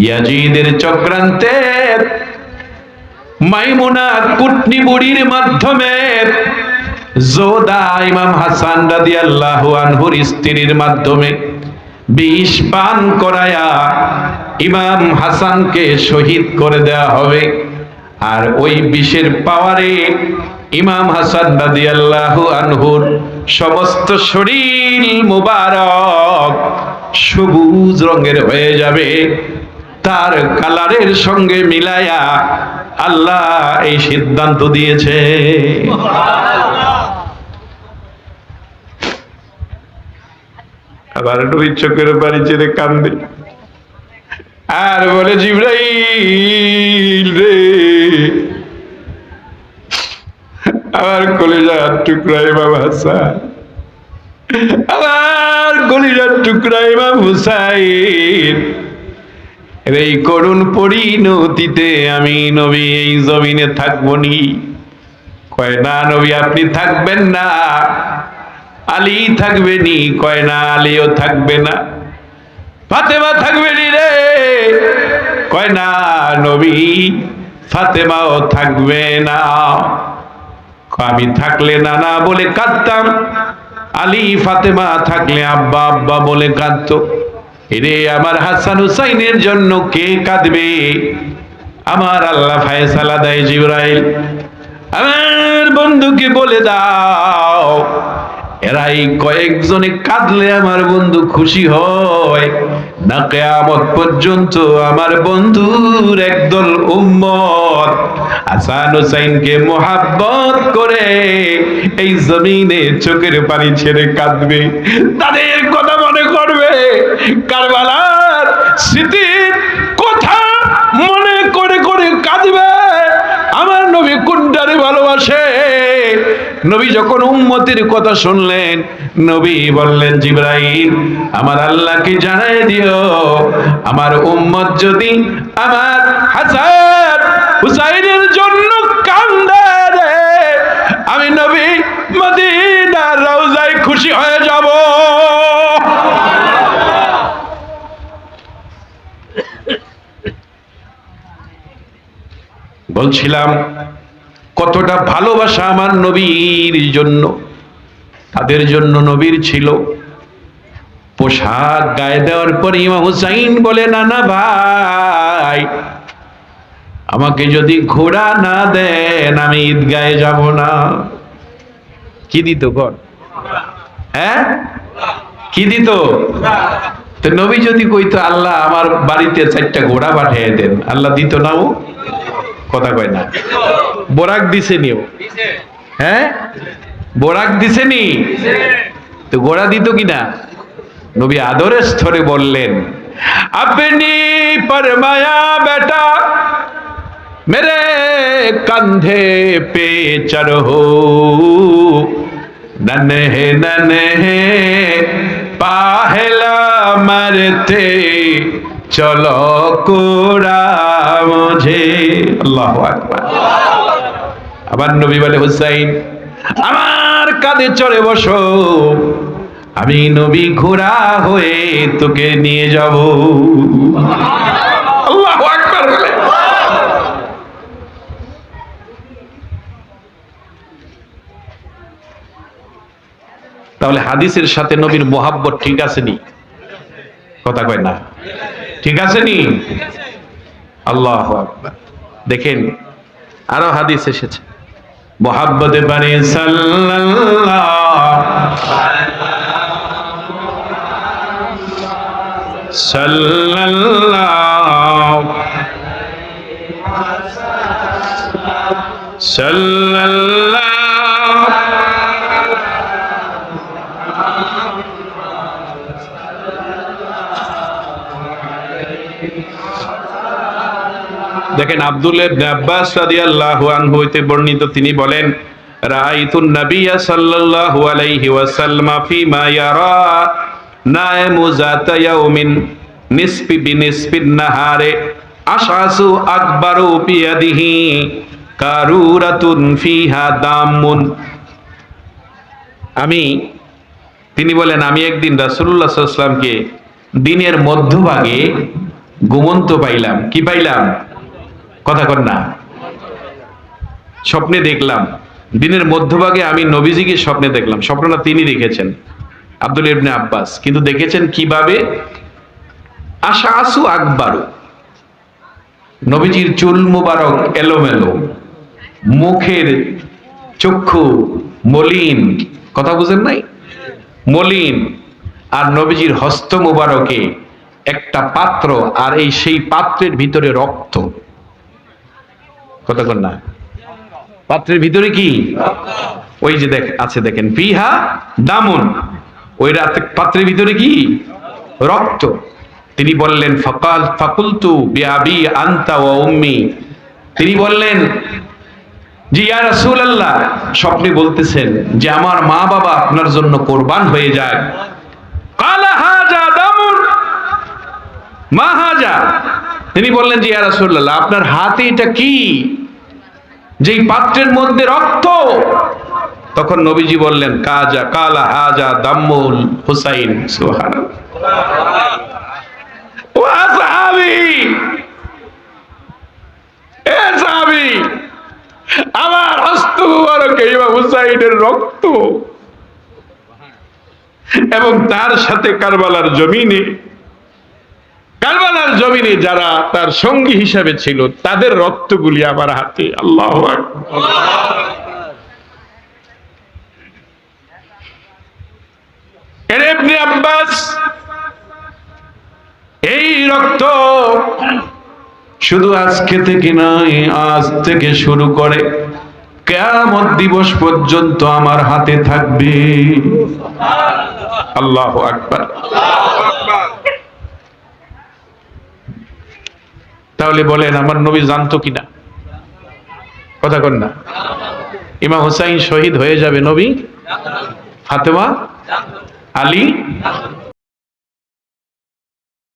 ইয়াজিদের চক্রান্তে মাইমুনা কুটনি বুড়ির মাধ্যমে যোদা ইমাম হাসান রাদিয়াল্লাহু আনহুর স্ত্রীর মাধ্যমে বিষ পান করায়া ইমাম হাসানকে শহীদ করে দেওয়া হবে। আর ওই বিষের পাওয়ারে ইমাম হাসান রাদিয়াল্লাহু আনহুর সমস্ত শরীর মুবারক সবুজ রঙের হয়ে যাবে। তার কালারের সঙ্গে মিলায়া আল্লাহ এই সিদ্ধান্ত দিয়েছে। আবার নবীর চোখের পানি ছেড়ে কান্দে আর বলে, জিবরাইল রে, আমার কলিজার টুকরা ইমাম হাসান, আমার কলিজার টুকরা ইমাম হুসাইন, এই করুণ পরিণতিতে আমি নবী এই জমিনে থাকবো নি। কয় না নবী আপনি থাকবেন না, আলী থাকবে নি। কয় না আলীও থাকবে না। ফাতেমা থাকবে নি রে। কয় না নবী ফাতেমাও থাকবে না। আমি থাকলে নানা বলে কাঁদতাম, আলী ফাতেমা থাকলে আব্বা আব্বা বলে কাঁদতো। এরে আমার হাসান হুসাইনের জন্য কে কাঁদবে? আমার আল্লাহ ফায়সালা দেয়, জিবরাইল আমার বন্ধুকে বলে দাও, এরাই কয়েকজনে কাঁদলে আমার বন্ধু খুশি হয় না। কিয়ামত পর্যন্ত আমার বন্ধুর একদল উম্মত হাসান হুসাইনকে মোহাব্বত করে এই জমিনে চোখের পানি ছেড়ে কাঁদবে, তাদের কথা মনে করবে, কারবালার স্মৃতির কথা মনে করে করে কাঁদবে। আমার নবী কোনটারে ভালোবাসে। নবী যখন উম্মতের কথা শুনলেন, নবী বললেন, জিবরাইল আমার আল্লাহকে জানাই দিও, আমার উম্মত যদি আমার হাসান হুসাইনের জন্য কান্দে রে, আমি নবী মদিনার রওজায় খুশি হয়ে যাব। বলছিলাম কতটা ভালোবাসা আমার নবীর জন্য, তাদের জন্য নবীর ছিল। পোশাক গায়ে দেওয়ার পর ইমাম হুসাইন বলে, নানা ভাই আমাকে যদি ঘোড়া না দেন আমি ঈদগাহে যাব না। কি দিত কর? হ্যাঁ কি দিত? তো নবী যদি কইতো আল্লাহ আমার বাড়িতে 4টা ঘোড়া পাঠিয়ে দেন, আল্লাহ দিত না? ও কথা কয় না। বোরাক দিছে নি? হ্যাঁ বোরাক দিছে নি? তো ঘোড়া দিত কিনা? নবী আদরের স্তরে বললেন, আপনি ফরমায়া বেটা মেরে कंधे पे चढ़ो, नन्हे नन्हे पाहला मरते चलो कोड़ा मुझे। আল্লাহু আকবার। আবার নবী বলে, হুসাইন আমার কাঁধে চড়ে বসো, আমি নবী ঘোড়া হয়ে তোকে নিয়ে যাব। আল্লাহু আকবার বলে। তাহলে হাদিসের সাথে নবীর মোহাব্বত ঠিক আছে নি? কথা কয় না। ঠিক আছে নি? আল্লাহু আকবার। দেখেন আরো হাদিস এসেছে, মোহাব্বতে পারে সাল্লাল্লাহু দেখেন আব্দুল্লাহ ইবনে আব্বাস রাদিয়াল্লাহু আনহু হইতে বর্ণিত, তিনি বলেন, রাআইতুন নাবিয়্যা সাল্লাল্লাহু আলাইহি ওয়াসাল্লাম ফিমা ইয়ারা নাইমু যাতা ইয়াউমিন নিসফি বিনিসফিন নাহারে আশআসু আকবারু বিয়াদিহি কারুরাতুন ফিহা দামুন। তিনি বলেন, আমি একদিন রাসূলুল্লাহ সাল্লাল্লাহু আলাইহি ওয়াসাল্লামকে দিনের মধ্যভাগে ঘুমন্ত পাইলাম। কি পাইলাম? কথা কন না। স্বপ্নে দেখলাম, দিনের মধ্যভাগে আমি নবীজিকে স্বপ্নে দেখলাম। স্বপ্নটা তিনি দেখেছেন, আব্দুল্লাহ ইবনে আব্বাস। কিন্তু দেখেছেন কিভাবে? আশা আসু আকবারু, নবীজির চুল মুবারক এলোমেলো, মুখের চক্ষু মলিন। কথা বুঝেন নাই? মলিন। আর নবীজির হস্ত মুবারকে একটা পাত্র, আর এই সেই পাত্রের ভিতরে রক্ত। কথা কন না। পাত্রের ভিতরে কি? ওই যে আছে দেখেন, ফিহা দামুন, ওই পাত্রের ভিতরে কি? রক্ত। তিনি বললেন ফাকুলতু বিআবি আনতা ওয়া উম্মি, তিনি বললেন যে ইয়া রাসূলুল্লাহ, স্বপ্নে বলতেছেন যে আমার মা বাবা আপনার জন্য কোরবান হয়ে যায়। কালা হাজা দামুন মা হাজা, তিনি বললেন যে ইয়া রাসূলুল্লাহ, আপনার হাতে এটা কি, যেই পাত্রের মধ্যে রক্ত? তখন নবীজি বললেন কালা হাজা দাম্মুল হুসাইন। সুবহানাল্লাহ। ওয়া সাহাবী, এ সাহাবী, আমার হস্ত মুবারকে ইমাম হুসাইনের রক্ত, এবং তার সাথে কারবালার জমিনে যারা তার সঙ্গী হিসাবে ছিল তাদের রক্তগুলি আমার হাতে। আল্লাহু আকবার। ইবনে আব্বাস, এই রক্ত শুধু আজকে থেকে নয়, আজ থেকে শুরু করে কিয়ামত দিবস পর্যন্ত আমার হাতে থাকবে। আল্লাহু আকবার। তাহলে বলেন আমার নবী জানতো কিনা? কথা কন না। ইমাম হুসাইন শহীদ হয়ে যাবে, নবী ফাতেমা, আলী